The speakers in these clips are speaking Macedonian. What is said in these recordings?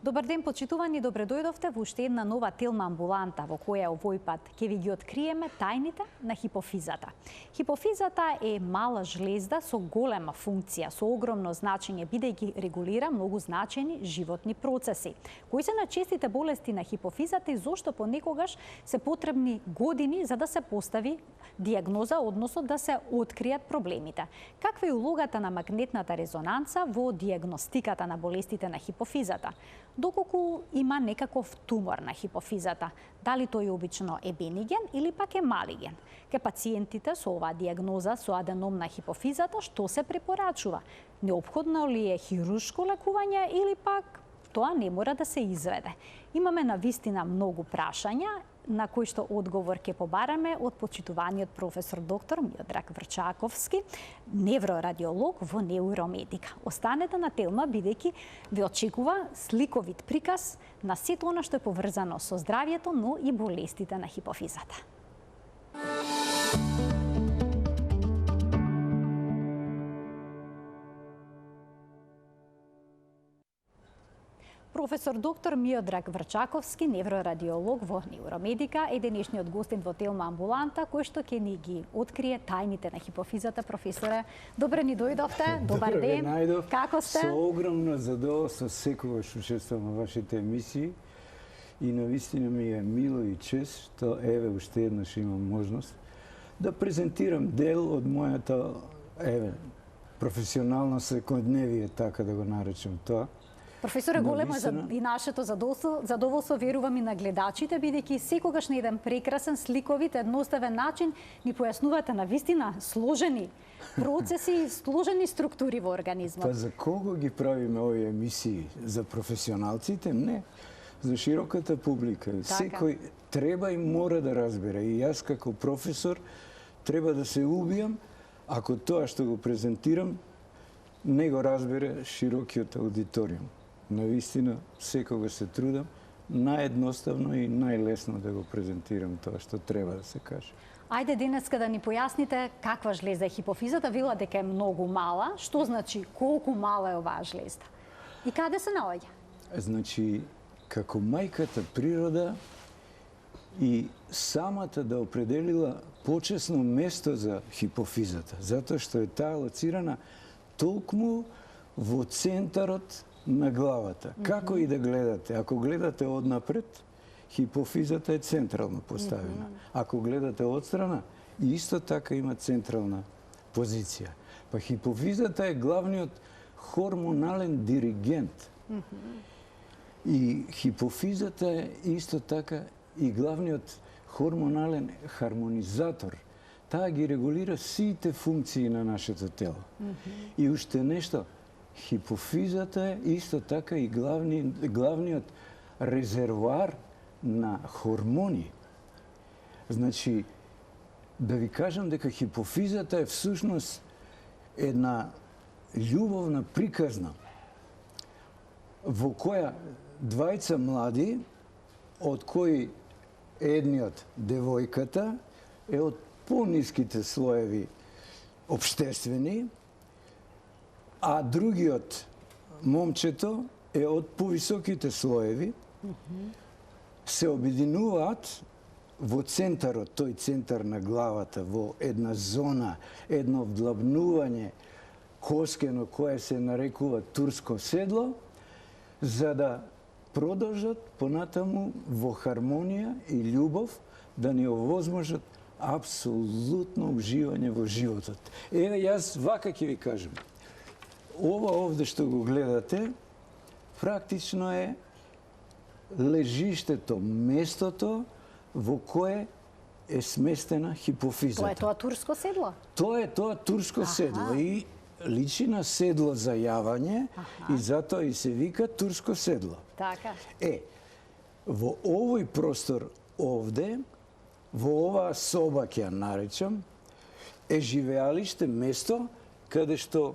Добар ден, почитувани, добре дојдовте во уште една нова телма амбуланта во која овој пат ќе ви ги откриеме тајните на хипофизата. Хипофизата е мала жлезда со голема функција, со огромно значење, бидејќи регулира многу значени животни процеси. Кои се најчестите болести на хипофизата и зошто понекогаш се потребни години за да се постави диагноза, односно да се откријат проблемите? Каква е улогата на магнетната резонанца во диагностиката на болестите на хипофизата? Доколку има некаков тумор на хипофизата, дали тој обично е бениген или пак е малиген? Ке пациентите со оваа диагноза со аденом на хипофизата што се препорачува? Неопходно ли е хируршко лекување или пак тоа не мора да се изведе? Имаме навистина многу прашања на кои што одговор ќе побараме од почитуваниот професор доктор Миодраг Врчаковски, неврорадиолог во Неуромедика. Останете на телма, бидејќи ве очекува сликовит приказ на сето она што е поврзано со здравјето, но и болестите на хипофизата. Професор доктор Миодраг Врчаковски, неврорадиолог во Неуромедика, е денешниот гостин во телма амбуланта, кој што ќе ни ги открие тајните на хипофизата. Професоре, добре ни дојдовте, добар ден, како сте? Со огромно задоволство секогаш учествувам во вашите емисии и навистина ми е мило и чест што еве уште еднаш имам можност да презентирам дел од мојата професионално секојдневие, така да го наречам тоа. Професоре, големо и нашето задоволство, верувам и на гледачите, бидејќи секогаш на еден прекрасен, сликовит, едноставен начин ни појаснувате на вистина сложени процеси и сложени структури во организмот. Па за кого ги правиме овие емисии? За професионалците? Не. За широката публика. Секој треба и мора да разбере. И јас како професор треба да се убијам ако тоа што го презентирам не го разбере широкиот аудиториум. Навистина, секогаш се трудам наједноставно и најлесно да го презентирам тоа што треба да се каже. Ајде денеска да ни појасните каква жлезда е хипофизата. Вела дека е многу мала. Што значи колку мала е оваа жлезда? И каде се наоѓа? Значи, како мајката природа и самата да определила почесно место за хипофизата, затоа што е таа лоцирана толкму во центарот на главата. Како и да гледате, ако гледате однапред, хипофизата е централно поставена. Ако гледате одстрана, исто така има централна позиција. Па хипофизата е главниот хормонален диригент. И хипофизата е исто така и главниот хормонален хармонизатор. Таа ги регулира сите функции на нашето тело. И уште нешто, хипофизата е исто така и главниот резервоар на хормони. Значи, да ви кажам дека хипофизата е всушност една љубовна приказна во која двајца млади, од кои едниот, девојката, е од пониските слоеви општествени, а другиот, момчето, е од повисоките слоеви, се обединуваат во центарот, тој центар на главата, во една зона, едно вдлабнување коскено кое се нарекува турско седло, за да продолжат понатаму во хармонија и љубов да ни овозможат апсолутно уживање во животот. Еве, јас вака ќе ви кажам. Ова овде што го гледате, практично е лежиштето, местото во кое е сместена хипофизата. Тоа е тоа турско седло? Тоа е тоа турско седло и личи на седло за јавање и затоа и се вика турско седло. Така. Во овој простор овде, во оваа соба ќе ја наречам, е живеалиште место каде што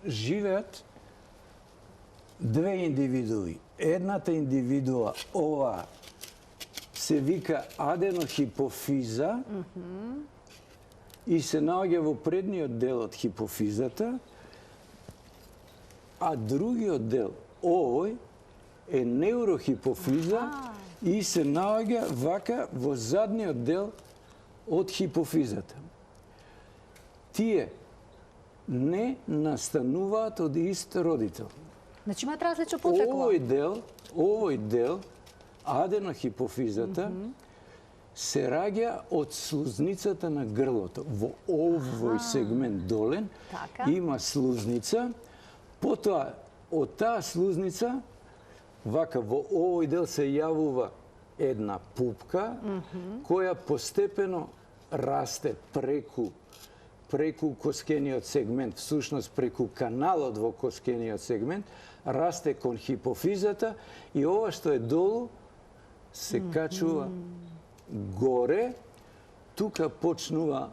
живеат две индивидуи. Едната индивидуа, ова, се вика аденохипофиза и се наоѓа во предниот дел од хипофизата, а другиот дел, овој, е неурохипофиза и се наоѓа вака во задниот дел од хипофизата. Тие не настануваат од ист родител. Значи имаат различно потекло. Овој дел, аденохипофизата, се раѓа од слузницата на грлото. Во овој сегмент долен има слузница, потоа од таа слузница, вака во овој дел се јавува една пупка, која постепено расте преку коскениот сегмент, всушност преку каналот во коскениот сегмент, расте кон хипофизата и ова што е долу се качува горе. Тука почнува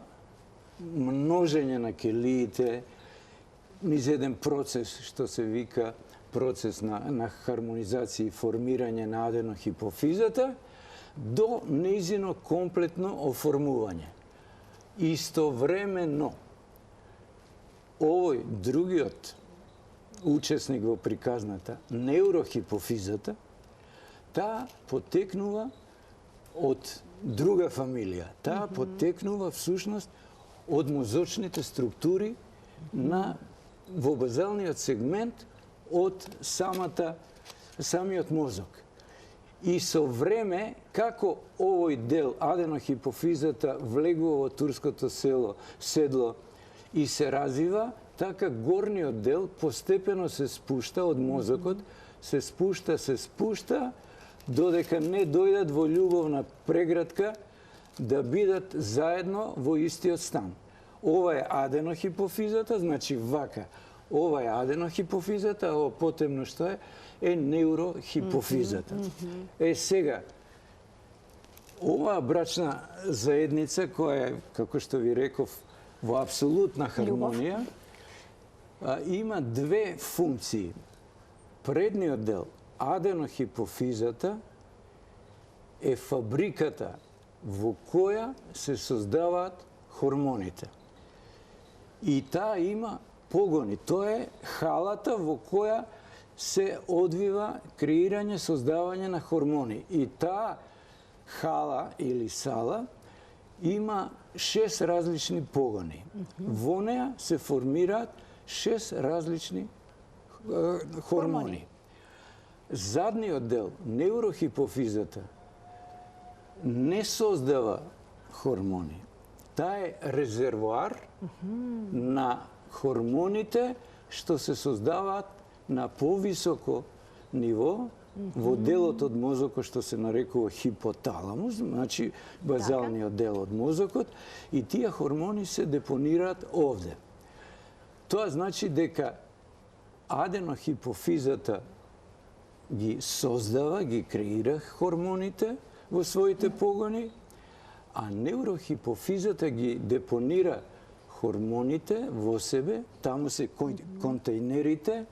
множење на келиите низ еден процес што се вика процес на хармонизација и формирање на аденохипофизата до нејзино комплетно оформување. Истовремено, овој другиот учесник во приказната, неурохипофизата, таа потекнува од друга фамилија. Таа потекнува всушност од мозочните структури во базалниот сегмент од самиот мозок. И со време, како овој дел, аденохипофизата, влегува во турското седло и се развива, така горниот дел постепено се спушта од мозокот, се спушта, додека не дојдат во љубовна прегратка да бидат заедно во истиот стан. Ова е аденохипофизата, значи вака. Ова е аденохипофизата, ова потемно што е неурохипофизата. Сега, оваа брачна заедница, која е, како што ви реков, во апсолутна хармонија, има две функции. Предниот дел, аденохипофизата, е фабриката во која се создаваат хормоните. И таа има погони. Тоа е халата во која се одвива креирање, создавање на хормони. И таа хала или сала има 6 различни погони. Во неа се формираат 6 различни хормони. Задниот дел, неурохипофизата, не создава хормони. Таа е резервоар на хормоните што се создаваат на повисоко ниво во делот од мозокот што се нарекува хипоталамус, значи базалниот дел од мозокот, и тие хормони се депонираат овде. Тоа значи дека аденохипофизата ги создава, ги креира хормоните во своите погони, а неурохипофизата ги депонира хормоните во себе, таму се контейнерите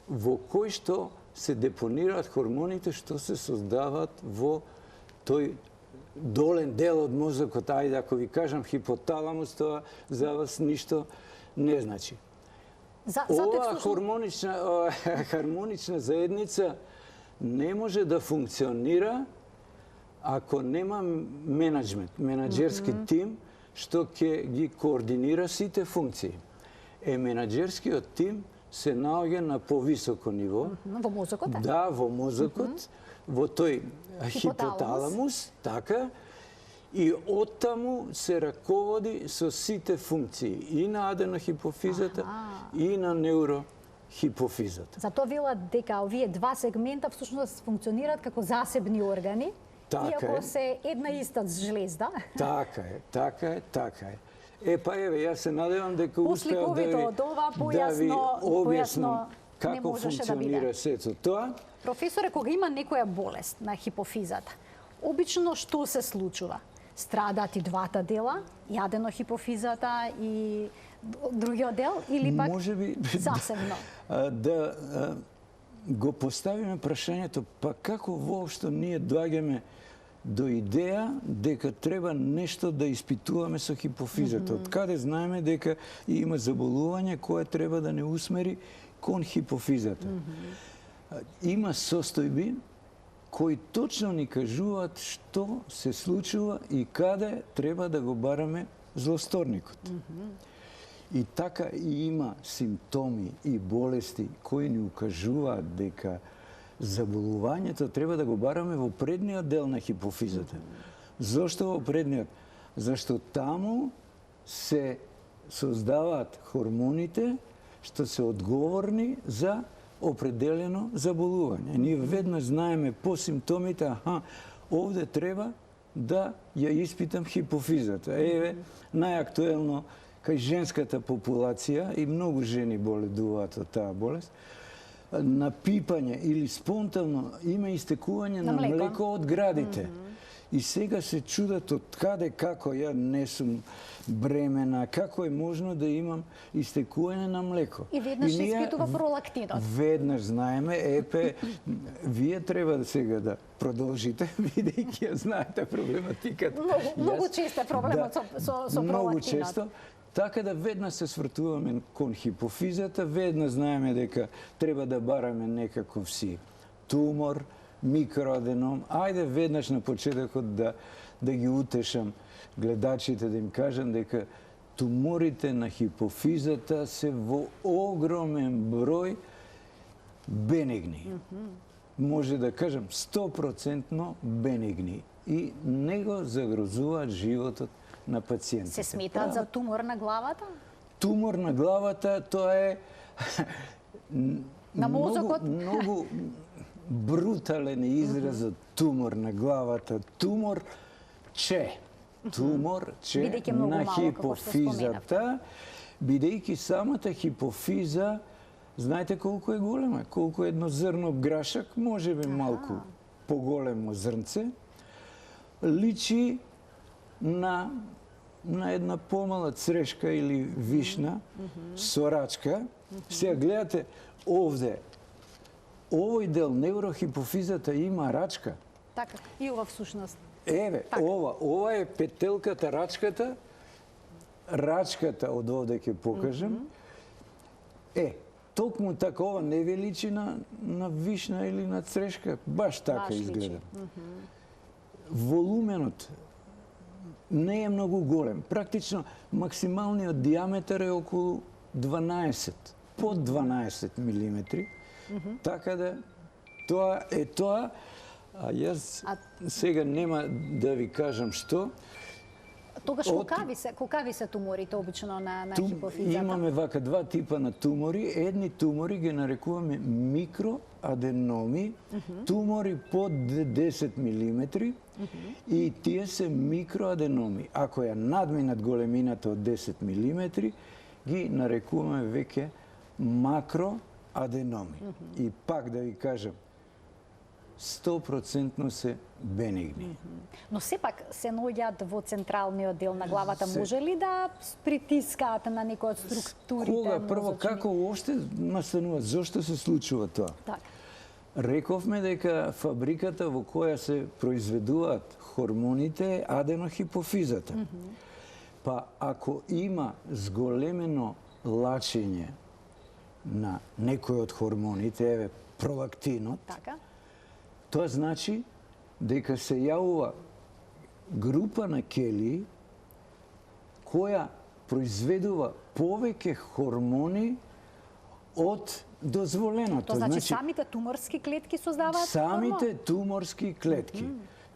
во кои што се депонираат хормоните што се создаваат во тој долен дел од мозокот. Ајде, ако ви кажам хипоталамус, тоа за вас ништо не значи. Оваа хармонична заедница не може да функционира ако нема менаџерски тим што ќе ги координира сите функции. Менаџерскиот тим се наоѓа на повисоко ниво. Во мозокот? Да, во мозокот, во тој хипоталамус, така, и оттаму се раководи со сите функции и на аденохипофизата и на неурохипофизата. Затоа велат дека овие два сегмента всушност функционираат како засебни органи, иако се една иста жлезда. Така е. Па еве, јас се надевам дека успеав да ви објаснам како функционира сето тоа. Професоре, кога има некоја болест на хипофизата, обично што се случува? Страдаат и двата дела, и аденохипофизата и другиот дел, или пак засебно? Да го поставиме прашањето, па како воопшто ние доаѓаме до идеја дека треба нешто да испитуваме со хипофизата. Од каде знаеме дека има заболување кое треба да не усмери кон хипофизата. има состојби кои точно ни кажуваат што се случува и каде треба да го бараме злосторникот. И така и има симптоми и болести кои ни укажуваат дека заболувањето треба да го бараме во предниот дел на хипофизата. Зошто во предниот? Зашто таму се создаваат хормоните што се одговорни за определено заболување. Ние веднаш знаеме по симптомите, овде треба да ја испитам хипофизата. Еве, најактуелно кај женската популација, и многу жени боледуваат од таа болест, на пипање или спонтано има истекување на млеко од градите. И сега се чудат од каде, како ја не сум бремена, како е можно да имам истекување на млеко. И веднаш се испитува пролактинот. Веднаш знаеме, вие треба сега да продолжите, бидејќи ја знаете проблематиката. Многу често е проблемот со пролактинот. Многу често. Така да веднаш се свртуваме кон хипофизата, веднаш знаеме дека треба да бараме некаков си тумор, микроаденом. Ајде веднаш на почетокот да ги утешам гледачите, да им кажам дека туморите на хипофизата се во огромен број бенигни. Може да кажам 100% бенигни и не го загрозуваат животот на пациентите. Се сметаат за тумор на главата? Тумор на главата, тоа е на мозокот? Многу брутален изразот тумор на главата. Тумор че на хипофизата, бидејќи самата хипофиза, знаете колку е голема? Колку едно зрно грашак, може би малку поголемо зрнце, личи на една помала црешка или вишна со рачка. Сега гледате овде, овој дел неврохипофизата има рачка. Така, и ова всушност. Еве, ова е петелката, рачката од овде ќе покажам. Токму така ова не ви личи на вишна или на црешка, баш така изгледа. Волуменот не е многу голем. Практично максималниот диаметар е околу 12, под 12 милиметри. Така да тоа е тоа. А јас сега нема да ви кажам што. Тогаш колкави се туморите обично на хипофизата? Имаме вака два типа на тумори. Едни тумори ги нарекуваме микроаденоми, тумори под 10 милиметри, и тие се микроаденоми. Ако ја надминат големината од 10 милиметри, ги нарекуваме веќе макроаденоми. И пак да ви кажам, 100% се бенигни. Но сепак се наоѓаат во централниот дел на главата. Може ли да притискаат на некои од структурите? Кога? Прво, како уопште настанува? Зошто се случува тоа? Така. Рековме дека фабриката во која се произведуваат хормоните е аденохипофизата. Па ако има зголемено лачење на некој од хормоните, еве пролактинот, тоа значи дека се јавува група на келии која произведува повеќе хормони од дозволеното. Тоа значи самите туморски клетки создаваат хормон? Самите туморски клетки.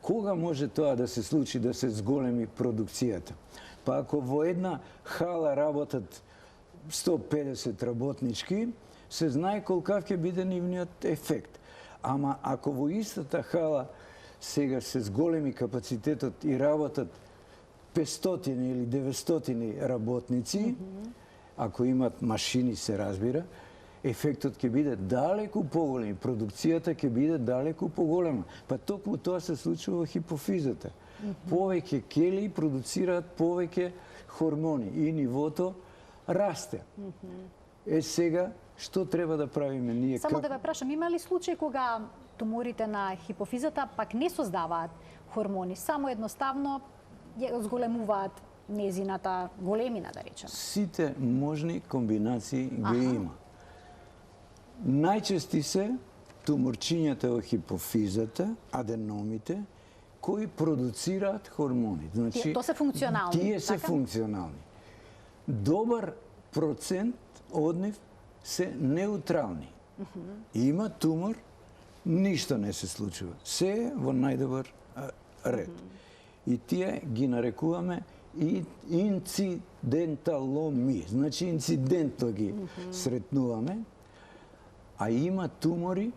Кога може тоа да се случи, да се зголеми продукцијата? Па ако во една хала работат 150 работнички, се знае колкав ќе биде нивниот ефект. Ама ако во истата хала сега се зголеми капацитетот и работат 500 или 900 работници, ако имат машини, се разбира, ефектот ќе биде далеку поголем, продукцијата ќе биде далеку поголема. Па токму тоа се случува во хипофизата. Повеќе келии продуцираат повеќе хормони и нивото расте. Сега, што треба да правиме ние? Само да ве прашам, има ли случај кога туморите на хипофизата пак не создаваат хормони, само едноставно ја зголемуваат незината големина, да речем? Сите можни комбинации ги има. Најчести се туморчињата во хипофизата, аденомите, кои продуцираат хормони. Значи, то се функционални. Тие се функционални. Добар процент од нив се неутрални. Има тумор, ништо не се случува. Се е во најдобар ред. И тие ги нарекуваме инциденталоми. Значи, инцидентно ги сретнуваме, а има тумори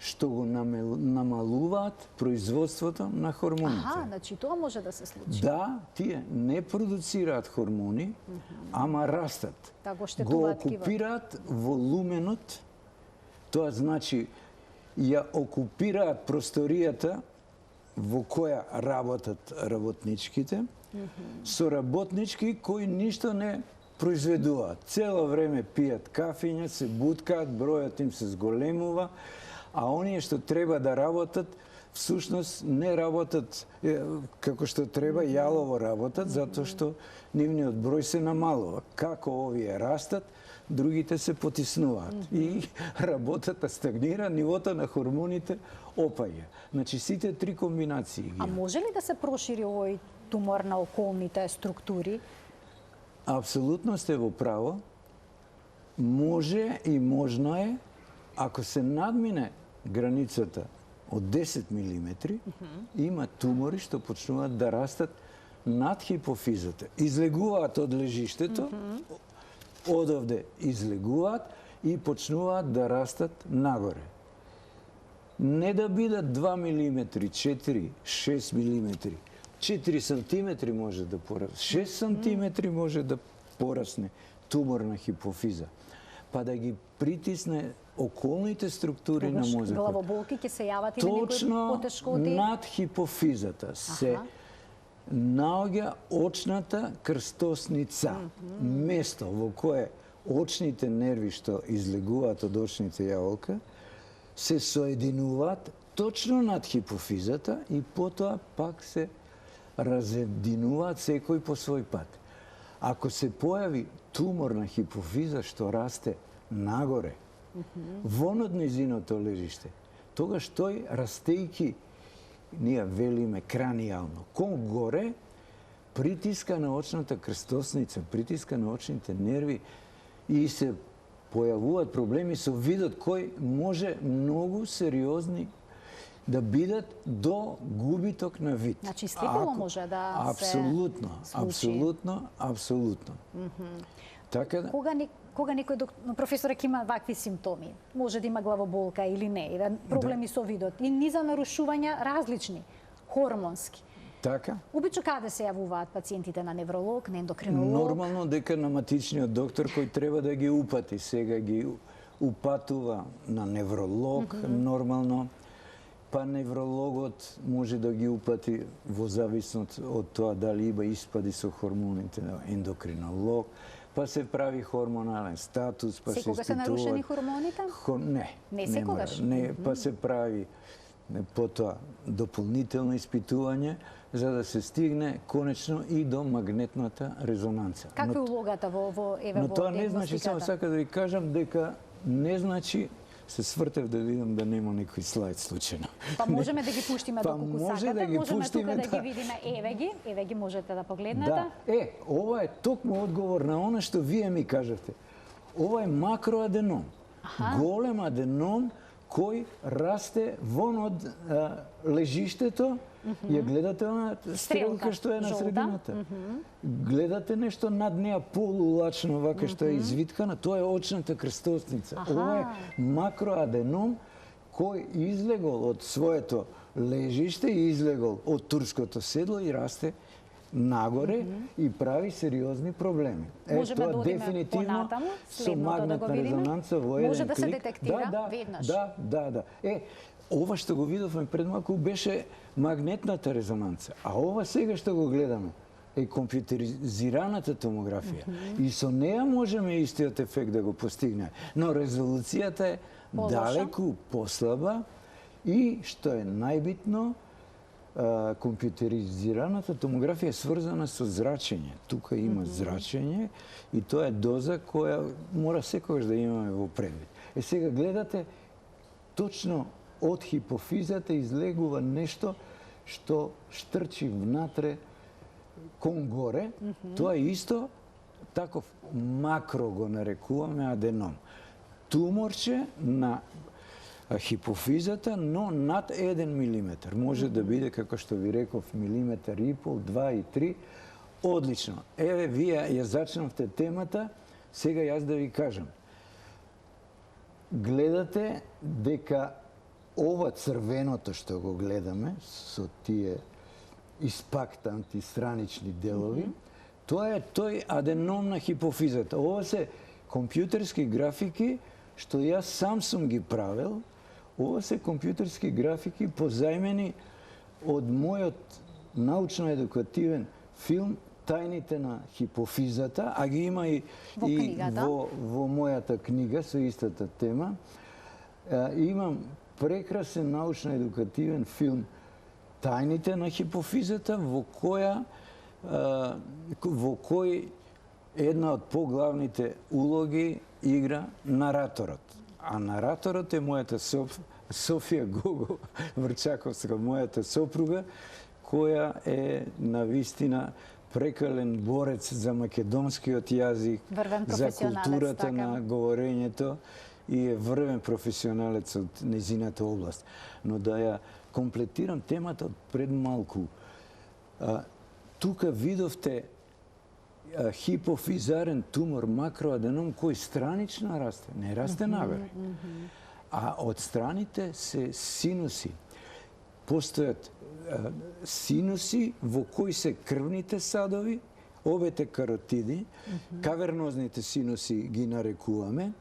што го намалуваат производството на хормоните. Значи тоа може да се случи. Да, тие не продуцираат хормони, ама растат. Го окупираат волуменот, тоа значи ја окупираат просторијата во која работат работничките, со работнички кои ништо не произведуваат. Цело време пијат кафиња, се буткаат, бројот им се зголемува, а оние што треба да работат, всушност не работат како што треба, јалово работат, затоа што нивниот број се намалува. Како овие растат, другите се потиснуваат. И работата стагнира, нивото на хормоните опаѓа. Значи, сите три комбинации ги. А може ли да се прошири овој тумор на околните структури? Апсолутно сте во право. Може и можно е, ако се надмине границата од 10 мм, има тумори што почнуваат да растат над хипофизата. Излегуваат од лежиштето, одовде излегуваат и почнуваат да растат нагоре. Не да бидат 2 мм, 4, 6 мм, 4 сантиметри може да порасне, 6 сантиметри може да порасне тумор на хипофиза, па да ги притисне околните структури на мозокот. Главоболки ќе се јават или некои потешкоти? Точно над хипофизата се наоѓа очната крстосница, место во кое очните нерви што излегуваат од очните јаволка се соединуваат точно над хипофизата и потоа пак се разединуваат секој по свој пат. Ако се појави тумор на хипофиза што расте нагоре, вон од низиното лежиште, тогаш тој растејки, ние велиме кранијално, кон горе, притиска на очната крстосница, притиска на очните нерви и се појавуваат проблеми со видот кој може многу сериозни да бидат до губиток на вид. Значи, слепило може да се случи. Апсолутно. Така да... Кога некој професорак има вакви симптоми, може да има главоболка или не, проблеми со видот и низа нарушувања различни, хормонски. Така. Обично каде се јавуваат пациентите, на невролог, на ендокринолог? Нормално дека на матичниот доктор кој треба да ги упати. Сега ги упатува на невролог, нормално. Па неврологот може да ги упати во зависност од тоа дали има испади со хормоните на ендокринолог, па се прави хормонален статус, па секогаш се нарушени хормоните? Не секогаш. Не, па се прави потоа дополнително испитување за да се стигне конечно и до магнетната резонанца. Каква е улогата во диагностиката? Но тоа не значи, само сака да ви кажам дека не значи се свртев да видам да нема некој слайд случајно. Па можеме да ги пуштиме доколку сакате, да ги можеме пуштиме, тука да ги видиме. Еве ги можете да погледнете. Да. Ова е токму одговор на она што вие ми кажавте. Ова е макроаденом. Голем аденом кој расте вон од лежиштето. Ја гледате на стрелка што е на средината. Гледате нешто над неа полулачно, вака што е извиткана, тоа е очната крстосница. Ова е макроаденом кој излегол од своето лежиште и излегол од турското седло и расте нагоре и прави сериозни проблеми. Можеме да одиме понатаму, следното да го видиме? Резонанца во еден Може да се клик. детектира веднаш. Да. Ова што го видовме пред малку беше магнетната резонанца, а ова сега што го гледаме е компјутеризираната томографија. И со неа можеме истиот ефект да го постигнеме. Но резолуцијата е далеку послаба и што е најбитно, компјутеризираната томографија е сврзана со зрачење. Тука има зрачење и тоа е доза која мора секогаш да имаме во предвид. Сега гледате точно од хипофизата излегува нешто што штрчи внатре кон горе. Тоа е исто таков макро го нарекуваме аденом. Туморче на хипофизата, но над 1 милиметар. Може да биде, како што ви реков, милиметар и пол, 2 и 3. Одлично. Еве, вие ја зачнавте темата, сега јас да ви кажам. Гледате дека ова црвеното што го гледаме, со тие испактанти странични делови, тоа е тој аденом на хипофизата. Ова се компјутерски графики што јас сам сум ги правил. Ова се компјутерски графики позајмени од мојот научно-едукативен филм Тајните на хипофизата, а ги има и во мојата книга со истата тема. Имам прекрасен научно-едукативен филм Тајните на хипофизата, во кој една од поглавните улоги игра нараторот. А нараторот е мојата Софија Гого Врчаковска, мојата сопруга, која е навистина прекален борец за македонскиот јазик, за културата на говорењето и е врвен професионалец од незината област. Но да ја комплетирам темата од пред малку. Тука видовте хипофизарен тумор, макроаденом, кој странично расте, не расте нагоре. А од страните се синуси. Постојат синуси во кои се крвните садови, обете каротиди, кавернозните синуси ги нарекуваме.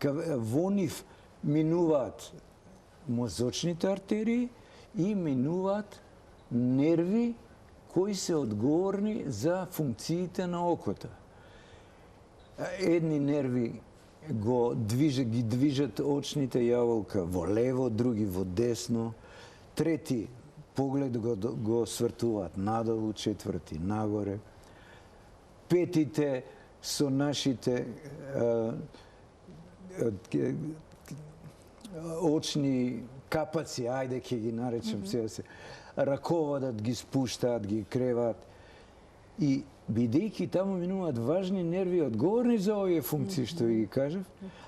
Во нив минуваат мозочните артерии и минуваат нерви кои се одговорни за функциите на окото. Едни нерви ги движат очните јаволка во лево, други во десно, трети поглед го свртуваат надолу, четврти нагоре. Петите со нашите очни капаци, ајде ќе ги наречем сега се, раководат ги спуштаат, ги креваат. И бидејќи таму минуваат важни нерви одговорни за овие функции што ви ги кажав,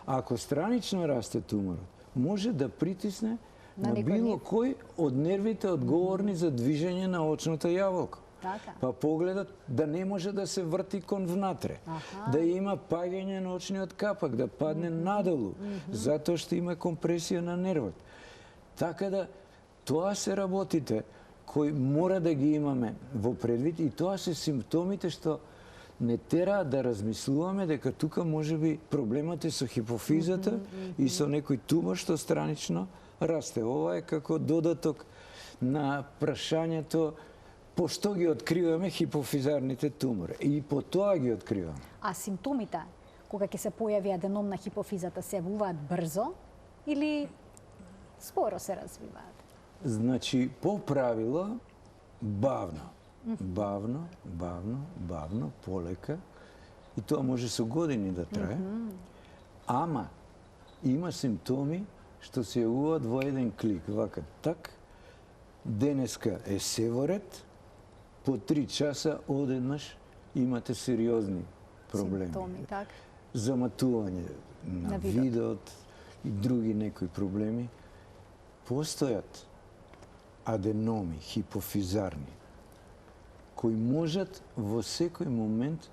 ако странично расте туморот, може да притисне на било кој од нервите одговорни за движење на очната јаволка. Па погледат да не може да се врти кон внатре, да има паѓање на очниот капак, да падне надолу, затоа што има компресија на нервот. Така да, тоа се работите кои мора да ги имаме во предвид и тоа се симптомите што не тераат да размислуваме дека тука можеби проблемот е со хипофизата и со некој тумор што странично расте. Ова е како додаток на прашањето пошто ги откриваме хипофизарните тумори. И по тоа ги откриваме. А симптомите, кога ќе се појави аденом на хипофизата, се јавуваат брзо или споро се развиваат? Значи, по правило, бавно, полека, и тоа може со години да трае, ама има симптоми што се јавуваат во еден клик, вака, так, денеска е севоред, по 3 часа одеднаш имате сериозни проблеми. Симптоми, так. Заматување на видот и други некои проблеми. Постојат аденоми, хипофизарни, кои можат во секој момент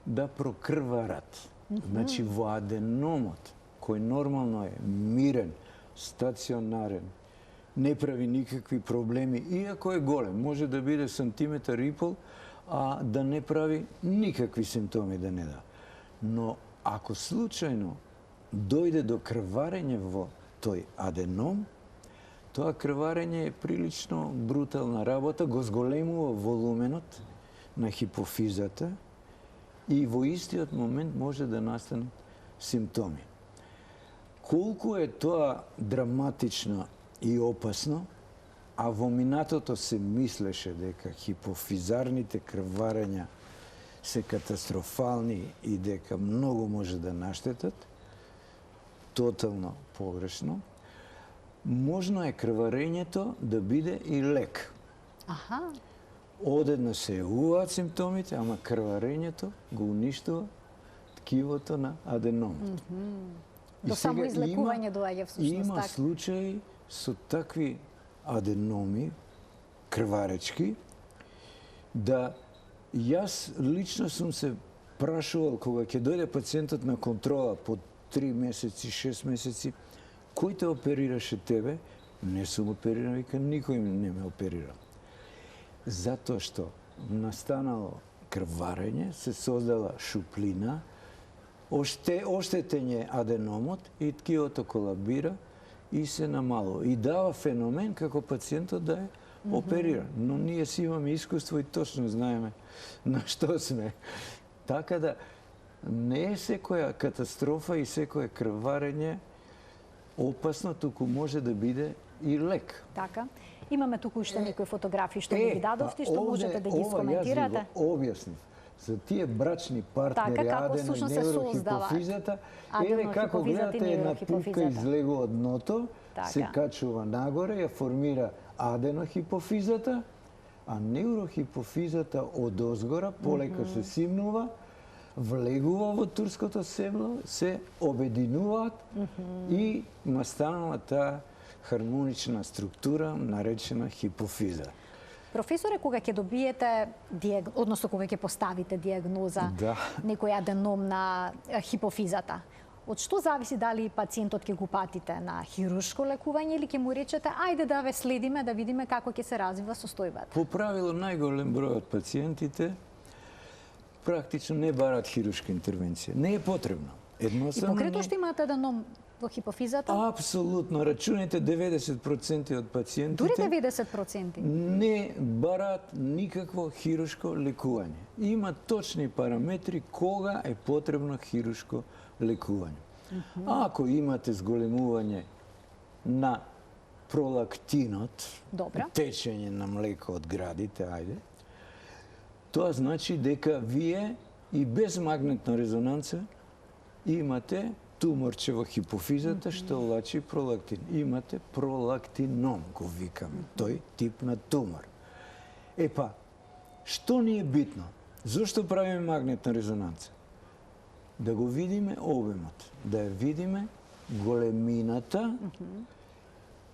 да прокрварат. Значи, во аденомот, кој нормално е мирен, стационарен, не прави никакви проблеми, иако е голем, може да биде сантиметар и пол, а да не прави никакви симптоми да не да. Но ако случајно дојде до крварење во тој аденом, тоа крварење е прилично брутална работа, го зголемува волуменот на хипофизата и во истиот момент може да настанат симптоми. Колку е тоа драматично и опасно, а во минатото се мислеше дека хипофизарните крварења се катастрофални и дека многу може да наштетат, тотално погрешно. можно е крварењето да биде и лек. Аха. Одеднаш се јавуваат симптомите, ама крварењето го уништува ткивото на аденомот. До само излекување доаѓа всушност. Има случаи со такви аденоми, крваречки, да јас лично сум се прашувал кога ќе дојде пациентот на контрола по 3 месеци, 6 месеци, кој те оперираше тебе? Не сум опериран, вика, никој не ме оперира. Затоа што настанало крварење, се создала шуплина, оштетен е аденомот и ткивото колабира и се намалува. И дава феномен како пациентот да е опериран. Но ние си имаме искуство и точно знаеме на што сме. Така да не е секоја катастрофа и секое крварење опасно, туку може да биде и лек. Така. Имаме туку уште некои фотографии што ги дадовте, што можете да ги искоментирате. Јас го објаснив. За тие брачни партнери, адено и неврохипофизата, еве како гледате една тупка излегува од дното, се качува нагоре, ја формира аденохипофизата, а неврохипофизата од озгора полека се симнува, влегува во турското седло, се обединуваат и настанува таа хармонична структура наречена хипофиза. Професоре, кога ќе добиете, односно кога ќе поставите диагноза некој аденом на хипофизата, од што зависи дали пациентот ќе го патите на хируршко лекување или ќе му речете ајде да ве следиме да видиме како ќе се развива состојбата? По правило најголем број од пациентите практично не бараат хируршка интервенција. Не е потребно. Едноставно. И покрито што имате аденом во хипофизата? Апсолутно. Рачунете 90% од пациентите. Дури 90%? Не бараат никакво хируршко лекување. Има точни параметри кога е потребно хируршко лекување. Ако имате зголемување на пролактинот, течење на млеко од градите, ајде, тоа значи дека вие и без магнетна резонанца имате туморче во хипофизата што влачи пролактин. Имате пролактином, го викаме, тој тип на тумор. Епа, што ни е битно? Зошто правиме магнетна резонанца? Да го видиме обемот, да ја видиме големината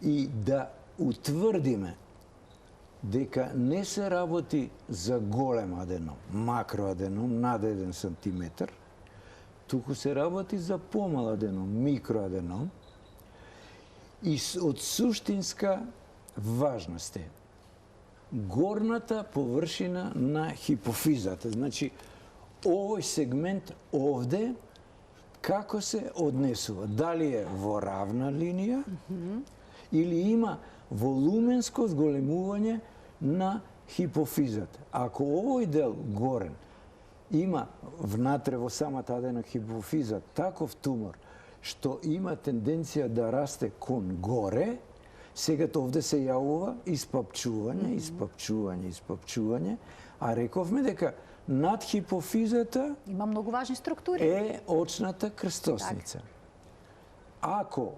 и да утврдиме дека не се работи за голем аденом, макроаденом над 1 сантиметар, туку се работи за помал аденом, микроаденом, и од суштинска важност е горната површина на хипофизата. Значи, овој сегмент овде, како се однесува? Дали е во равна линија или има волуменско зголемување на хипофизата? Ако овој дел горен има внатре во самата аденохипофиза таков тумор што има тенденција да расте кон горе, сега овде се јавува испапчување, а рековме дека над хипофизата има многу важни структури. Е очната крстосница. Ако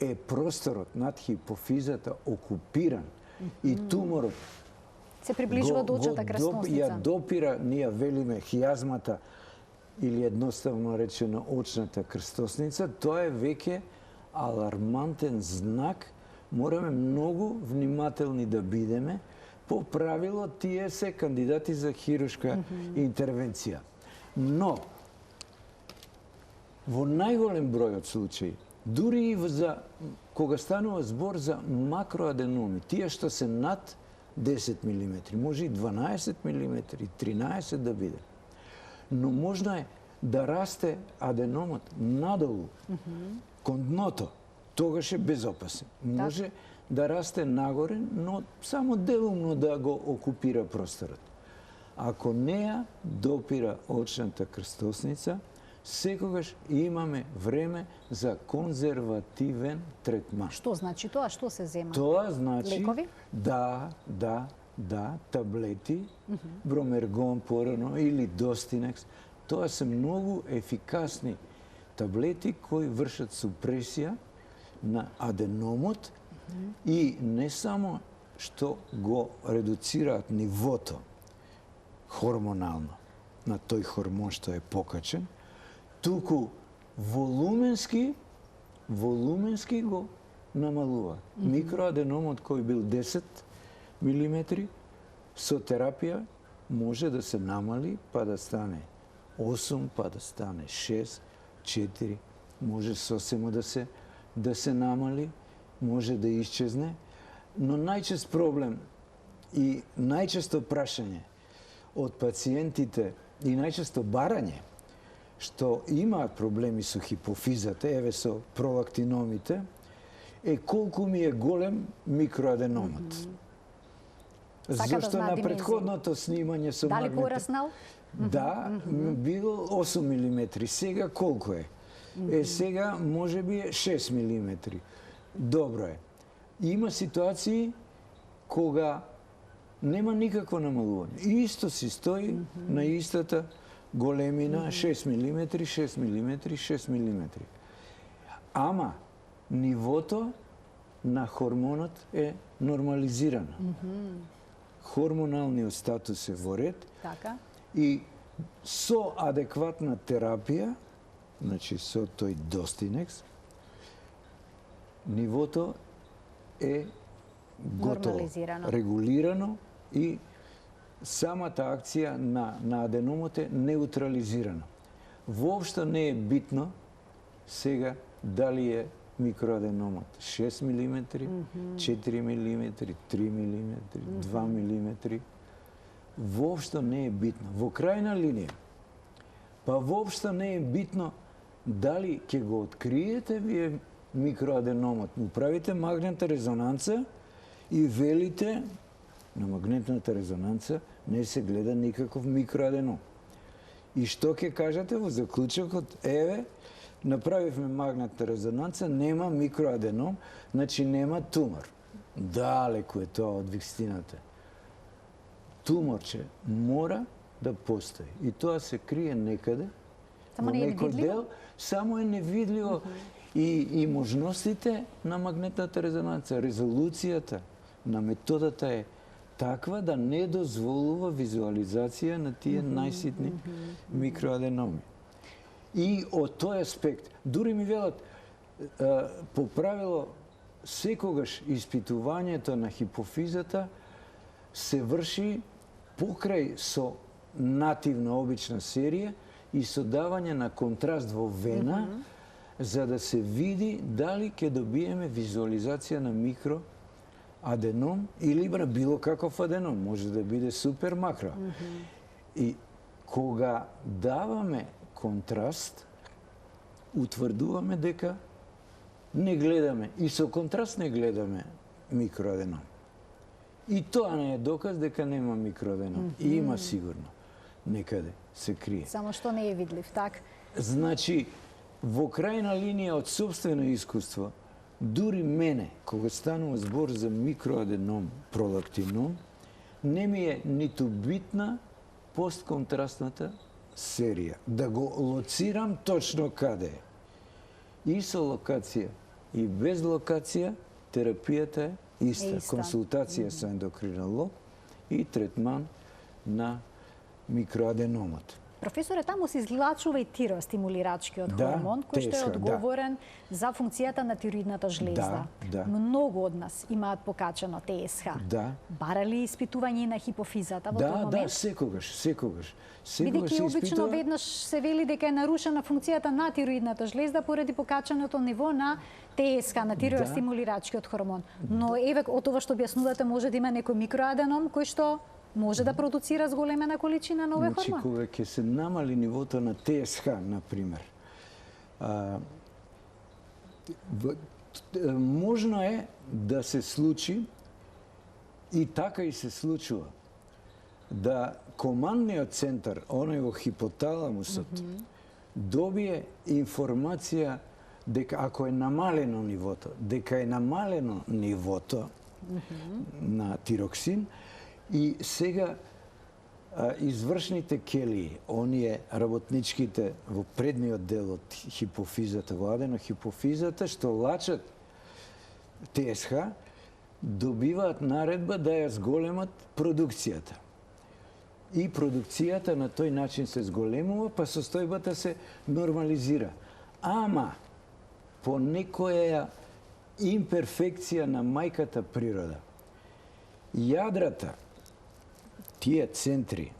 е просторот над хипофизата окупиран и туморот се приближува до очната крстосница, ја допира, ние велиме хијазмата или едноставно речено очната крстосница, тоа е веќе алармантен знак. Мораме многу внимателни да бидеме. По правило, тие се кандидати за хируршка интервенција. Но, во најголем број од случаи, дури и кога станува збор за макроаденоми, тие што се над 10 мм, може и 12 мм, и 13 да биде. Но можно е да расте аденомот надолу, кон дното, тогаш е безопасен. Може да расте нагоре, но само делумно да го окупира просторот. Ако неа допира очната крстосница, секогаш имаме време за конзервативен третман. Што значи тоа? Што се зема? Тоа значи лекови? Да, таблети, бромергон порано или достинекс. Тоа се многу ефикасни таблети кои вршат супресија на аденомот и не само што го редуцираат нивото хормонално на тој хормон што е покачен, туку волуменски го намалува. Микроаденомот кој бил 10 милиметри, со терапија може да се намали па да стане 8, па да стане 6, 4, може сосема да се намали, може да исчезне, но најчест проблем и најчесто прашање од пациентите и најчесто барање што имаат проблеми со хипофизата, еве со пролактиномите, е колку ми е голем микроаденомот. Зашто на претходното снимање со Дали пораснал? Да, бил 8 милиметри. Сега колку е? Сега може би е 6 милиметри. Добро е. Има ситуации кога нема никакво намалување. Исто си стои на истата големина 6 милиметри, 6 милиметри, 6 милиметри. Ама нивото на хормонот е нормализирано. Хормоналниот статус е во ред. Така. И со адекватна терапија, значи со тој Достинекс, нивото е готово, регулирано и самата акција на аденомот е неутрализирана. Воопшто не е битно сега дали е микроаденомот 6 мм, 4 мм, 3 мм, 2 мм. Воопшто не е битно. Во крајна линија, па воопшто не е битно дали ќе го откриете вие микроаденомот. Му правите магнетна резонанца и велите на магнетната резонанца не се гледа никаков микроаденом. И што ќе кажете во заклучокот? Еве, направивме магнетна резонанца, нема микроаденом, значи нема тумор. Далеку е тоа од вистината. Туморче мора да постои. И тоа се крие некаде, во некој дел, само е невидливо. И можностите на магнетната резонанца, резолуцијата на методата е таква да не дозволува визуализација на тие најситни микроаденоми. И од тој аспект, дури ми велат, по правило, секогаш испитувањето на хипофизата се врши покрај со нативна обична серија и со давање на контраст во вена, за да се види дали ќе добиеме визуализација на микроаденом или на било каков аденом. Може да биде супер макро. И кога даваме контраст, утврдуваме дека не гледаме, и со контраст не гледаме микроаденом. И тоа не е доказ дека нема микроаденом. И има сигурно. Некаде се крие. Само што не е видлив, так? Значи, во крајна линија од собствено искуство, дури мене, кога станува збор за микроаденом, пролактином, не ми е ниту битна постконтрастната серија. Да го лоцирам точно каде е. И со локација, и без локација, терапијата е иста. Консултација со ендокринолог и третман на микроаденомот. Професоре, таму се излачува и тиростимулирачкиот хормон, кој што е одговорен за функцијата на тироидната жлезда. Многу од нас имаат покачено ТСХ. Барали испитување на хипофизата во тој момент? Да, секогаш. Бидејќи обично веднаш се вели дека е нарушена функцијата на тироидната жлезда поради покаченото ниво на ТСХ, на тиреостимулирачкиот хормон. Но еве од ова што објаснувате, може да има некој микроаденом кој што може да продуцира зголемена количина на овој хормон? Значи, кога ќе се намали нивото на ТСХ, например, можно е да се случи, и така и се случува, да командниот центар, оној во хипоталамусот, добие информација дека ако е намалено нивото, на тироксин, и сега извршните келии, оние работничките во предниот дел од хипофизата, во аденохипофизата, што лачат ТСХ, добиваат наредба да ја зголемат продукцијата. И продукцијата на тој начин се зголемува, па состојбата се нормализира. Ама, по некоја имперфекција на мајката природа, јадрата, тие центри,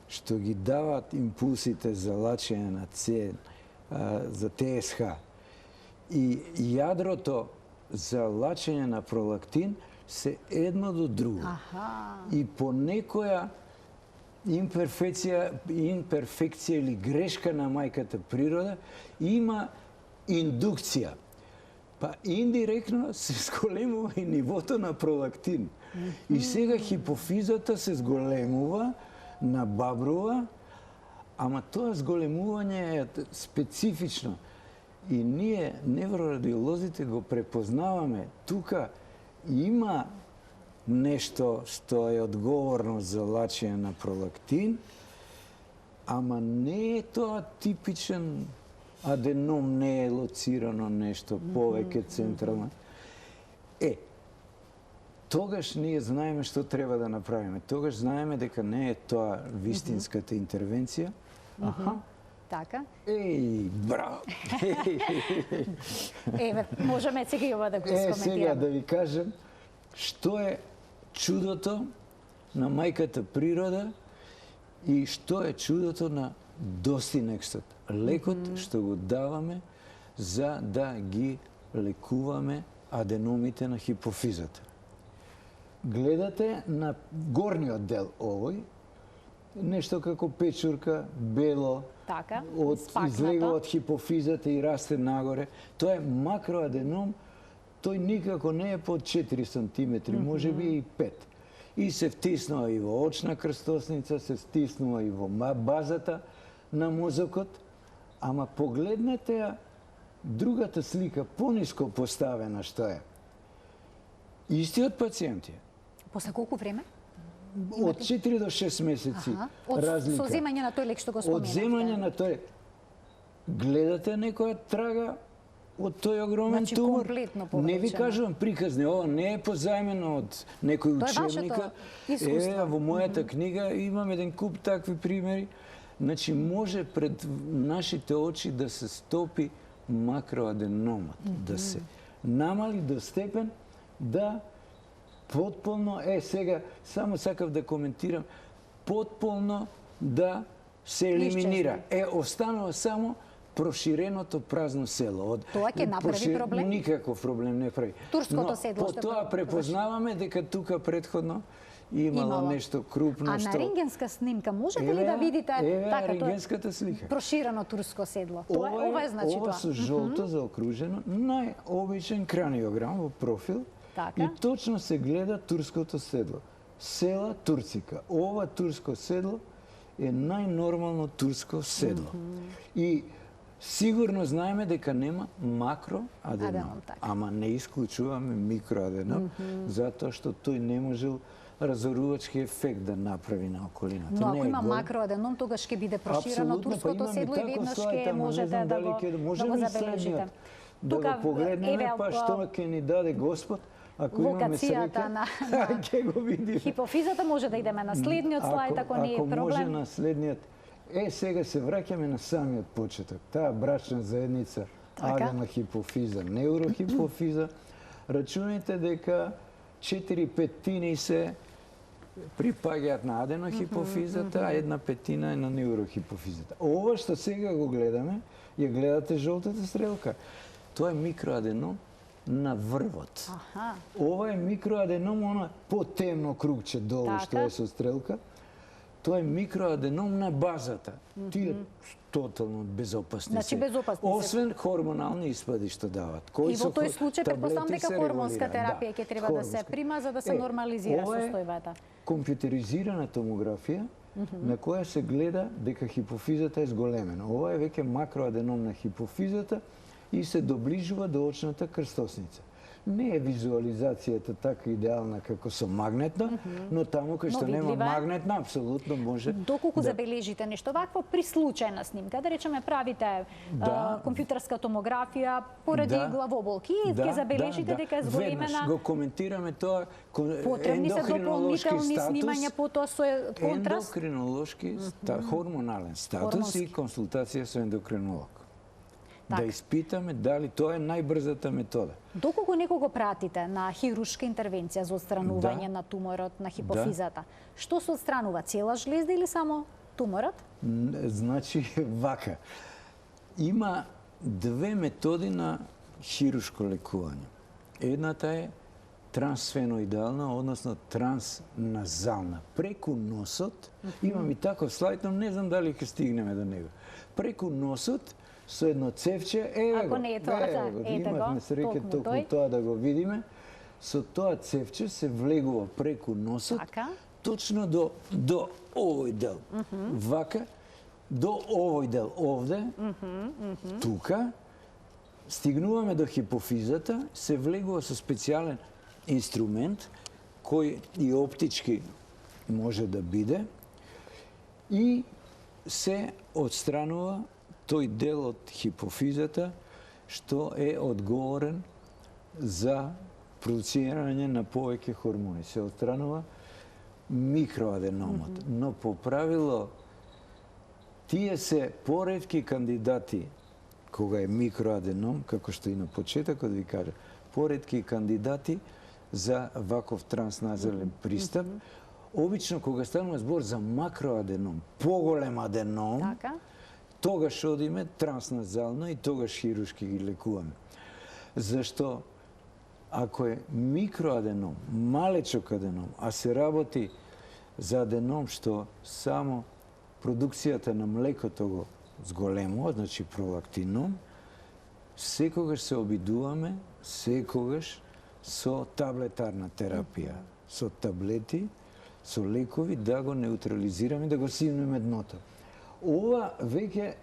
што ги даваат импулсите за лачење на за ТСХ, и јадрото за лачење на пролактин се едно до друго. И по некоја имперфекција или грешка на мајката природа има индукција. Па индиректно се зголемува и нивото на пролактин. И сега хипофизата се зголемува, набабрува, ама тоа зголемување е специфично. И ние, неврорадиолозите, го препознаваме. Тука има нешто што е одговорно за лачење на пролактин, ама не е тоа типичен аденом, не е лоцирано нешто повеќе централно. Тогаш ние знаеме што треба да направиме. Тогаш знаеме дека не е тоа вистинската интервенција. Така. Браво! Можеме сега и ова да го искоментираме. Сега да ви кажем што е чудото на мајката природа и што е чудото на достинекстот. Лекот што го даваме за да ги лекуваме аденомите на хипофизата. Гледате на горниот дел овој, нешто како печурка, бело, излегува од хипофизата и расте нагоре. Тоа е макроаденом, тој никако не е под 4 сантиметри, може би и 5. И се втиснува и во очна крстосница, се втиснува и во базата на мозокот, ама погледнете ја другата слика, пониско поставена што е. Истиот пациент е. После колку време? Од 4 до 6 месеци разлика. Со земање на тој лек што го споменавте. Од земање на тој. Гледате некоја трага од тој огромен тумор. Не ви кажувам приказни, ова не е позајмено од некој учебника. Во мојата книга имам еден куп такви примери. Значи, може пред нашите очи да се стопи макроаденомат, да се намали до степен да потполно, сега само сакав да коментирам, потполно да се елиминира. Останува само проширеното празно село. Тоа ќе направи проблем? Никаков проблем не прави. Турското седло по тоа препознаваме дека тука претходно имало нешто крупно. А на рентгенска снимка можете ли да видите така рентгенската слика? Проширено турско седло. Ова е значи тоа. Ова со жолто заокружено, најобичен краниограм во профил. И точно се гледа турското седло. Села турцика. Ова турско седло е најнормално турско седло. И сигурно знаеме дека нема макроаденом. Ама не исклучуваме микроаденом, затоа што тој не можел разорувачки ефект да направи на околината. Но ако има макроаденом, тогаш ќе биде проширено турското седло и веднаш ќе можете да го забележите. Да го погледнеме, па што ќе ни даде Господ, ако имаме среќа, ќе го видиме. Хипофизата може да идеме на следниот слајд, ако не е проблем. Ако може на следниот. Сега се враќаме на самиот почеток. Таа брачна заедница аденохипофиза, неурохипофиза. Рачунајте дека 4/5 се припаѓаат на аденохипофизата, а 1/5 е на неурохипофизата. Ова што сега го гледаме, ја гледате жолтата стрелка. Тоа е микроаденом на врвот. Ова е микроаденом, она потемно кругче долу што е со стрелка. Тоа е микроаденом на базата. Тие тотално безопасни. Значи безопасни. Освен хормонални испади што дават. И во тој случај претпоставам дека хормонска терапија ќе треба да се прима за да се нормализира состојбата. Компјутеризирана томографија на која се гледа дека хипофизата е зголемена. Ова е веќе макроаденом на хипофизата и се доближува до очната крстосница. Не е визуализацијата така идеална како со магнетна, но таму кај што нема магнетна, апсолутно може. Доколку забележите нешто вакво при случајна снимка, да речеме правите компјутерска томографија поради главоболки и ќе забележите дека е зголемена. Веднаш го коментираме тоа, потребни се дополнителни снимања потоа со контраст. Ендокринолошки, хормонален статус и консултација со ендокринолог. Да испитаме дали тоа е најбрзата метода. Доколку некого пратите на хируршка интервенција за отстранување на туморот на хипофизата, што се отстранува? Цела жлезда или само туморот? Значи, вака. Има две методи на хируршко лекување. Едната е трансфеноидална, односно трансназална. Преку носот, имам и таков слайд, но не знам дали ќе стигнеме до него. Преку носот, со едно цевче, ако не е тоа, имавме среќа токму тоа да го видиме, со тоа цевче се влегува преку носот, точно до овој дел. Вака, до овој дел овде, тука, стигнуваме до хипофизата, се влегува со специјален инструмент, кој и оптички може да биде, и се отстранува тој дел од хипофизата што е одговорен за продуцирање на повеќе хормони. Се отстранува микроаденомот. Но по правило тие се поретки кандидати кога е микроаденом, како што и на почетокот ви кажа, поретки кандидати за ваков трансназален пристап. Обично кога станува збор за макроаденом, поголем аденом, тогаш одиме трансназално и тогаш хируршки ги лекуваме. Зашто ако е микроаденом, малечок аденом, а се работи за аденом што само продукцијата на млекото го зголемува, значи пролактином, секогаш се обидуваме, секогаш со таблетарна терапија, со таблети, со лекови да го неутрализираме, да го симнеме дното. Ова веќе,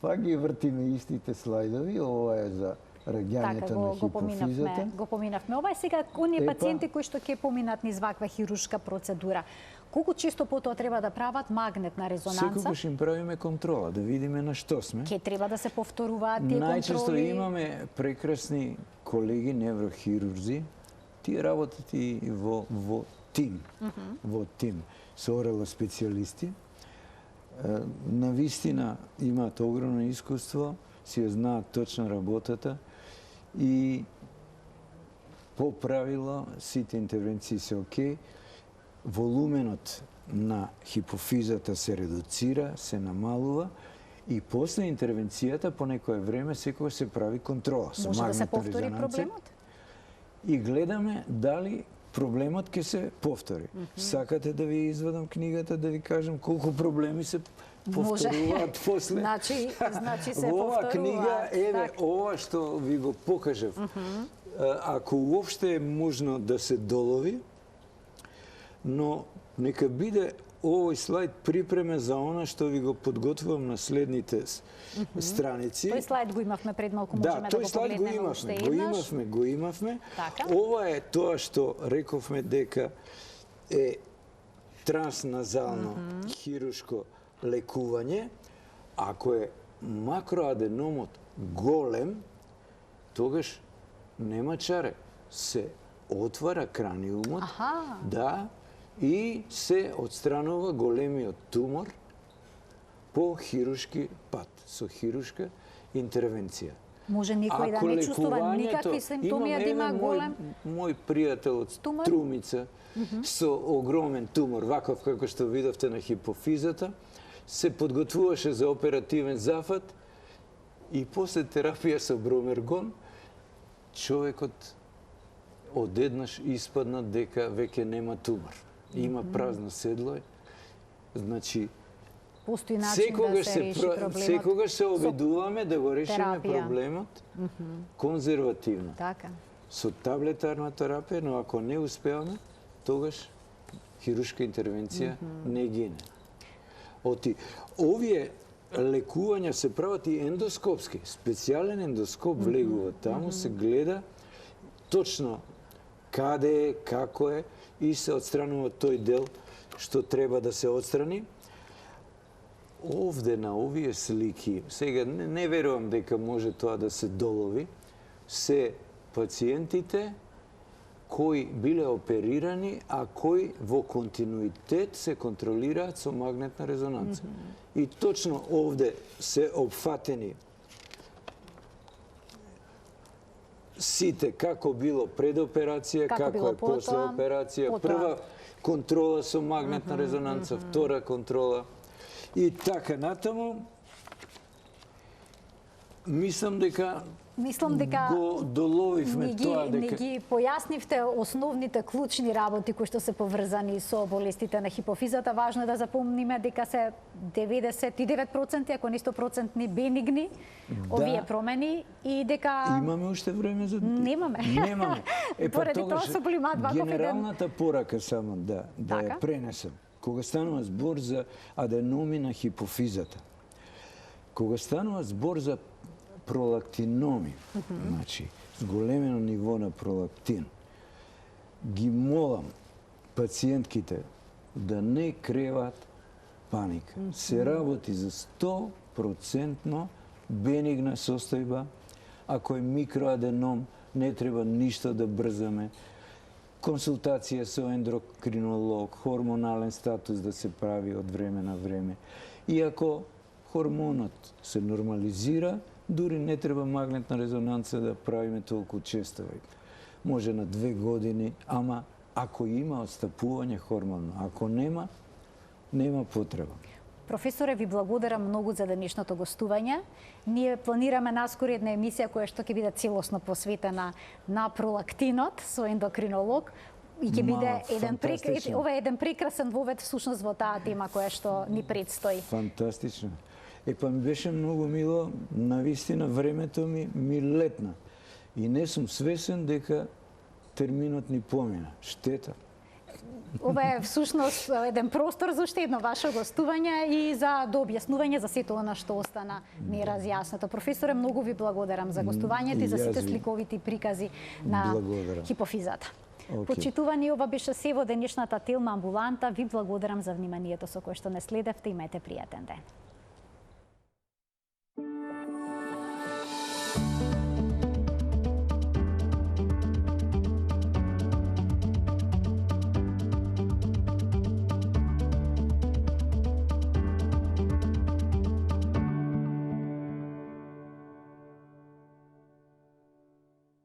пак ги вртиме истите слайдови, ова е за раѓањето на хипофизата. Го поминавме. Ова е сега оние пациенти кои што ќе поминат низ ваква хируршка процедура. Колку често потоа треба да прават магнетна резонанца? Секогаш им правиме контрола, да видиме на што сме. Ке треба да се повторуваат тие контроли? Најчесто имаме прекрасни колеги, неврохирурзи, тие работат и во тим, во тим, со орелоспецијалисти. Навистина имаат огромно искуство, си ја знаат точно работата и по правило сите интервенции се окей. Волуменот на хипофизата се редуцира, се намалува и после интервенцијата по некое време секогаш се прави контрола со магнетна резонанца. Може да се повтори проблемот? И гледаме дали проблемот ќе се повтори. Сакате да ви извадам книгата, да ви кажам колку проблеми се повторуваат после? Значи се во ова повторуваат. книга, еве, ова што ви го покажав, ако уопште е можно да се долови, но нека биде овој слайд припреме за она што ви го подготвувам на следните страници. Тој слайд го имавме пред малку, можеме да го погледнеме уште еднаш. Го имавме. Ова е тоа што рековме дека е трансназално хируршко лекување. Ако е макроаденомот голем, тогаш нема чаре. Се отвара краниумот, и се отстранува големиот тумор по хируршки пат, со хируршка интервенција. Може никој да не чувствува никакви симптоми, а да има голем? Мој пријател од Струмица со огромен тумор, ваков како што видовте на хипофизата, се подготвуваше за оперативен зафат и после терапија со бромергон, човекот одеднаш испадна дека веќе нема тумор. Има празно седло, значи постои начин да се реши проблемот. Секогаш се обидуваме да го решиме проблемот конзервативно. Со таблетарна терапија, но ако не успеаме, тогаш хируршка интервенција не гине. Овие лекувања се прават и ендоскопски. Специјален ендоскоп влегува таму, се гледа точно каде е, како е и се отстранува тој дел што треба да се отстрани. Овде на овие слики, сега не верувам дека може тоа да се долови, се пациентите кои биле оперирани, а кои во континуитет се контролираат со магнетна резонанца. И точно овде се опфатени сите како било пред операција, како е после операција, прва контрола со магнетна резонанца, втора контрола и така натаму. Мислам дека го доловивме тоа дека... Не ги појаснивте основните клучни работи кои што се поврзани со болестите на хипофизата. Важно е да запомниме дека се 99%, ако не 100% бенигни овие промени и дека... Имаме уште време за... Немаме. Поради тоа со големат ваков генералната порака само да ја пренесам. Кога станува збор за аденоми на хипофизата, кога станува збор за пролактиноми, значи зголемено ниво на пролактин, ги молам пациентките да не креват паника. Се работи за 100% бенигна состојба. Ако е микроаденом, не треба ништо да брзаме. Консултација со ендокринолог, хормонален статус да се прави од време на време. И ако хормонот се нормализира, дури не треба магнетна резонанца да правиме толку често. Може на 2 години, ама ако има отстапување хормонно, ако нема, нема потреба. Професоре, ви благодарам многу за денешното гостување. Ние планираме наскоро една емисија која што ќе биде целосно посветена на пролактинот со ендокринолог и ќе биде ова е еден прекрасен вовед всушност во таа тема која што ни предстои. Фантастично. Епа ми беше многу мило, навистина времето ми летна. И не сум свесен дека терминот ни помина. Штета. Ова е всушност еден простор за уште едно ваше гостување и за објаснување за сето она што остана неразјаснето. Професоре, многу ви благодарам за гостувањето и за сите сликовити прикази на хипофизата. Почитувани, ова беше се во денешната Телма амбуланта. Ви благодарам за вниманието со кое што не следевте. Имајте пријатен ден.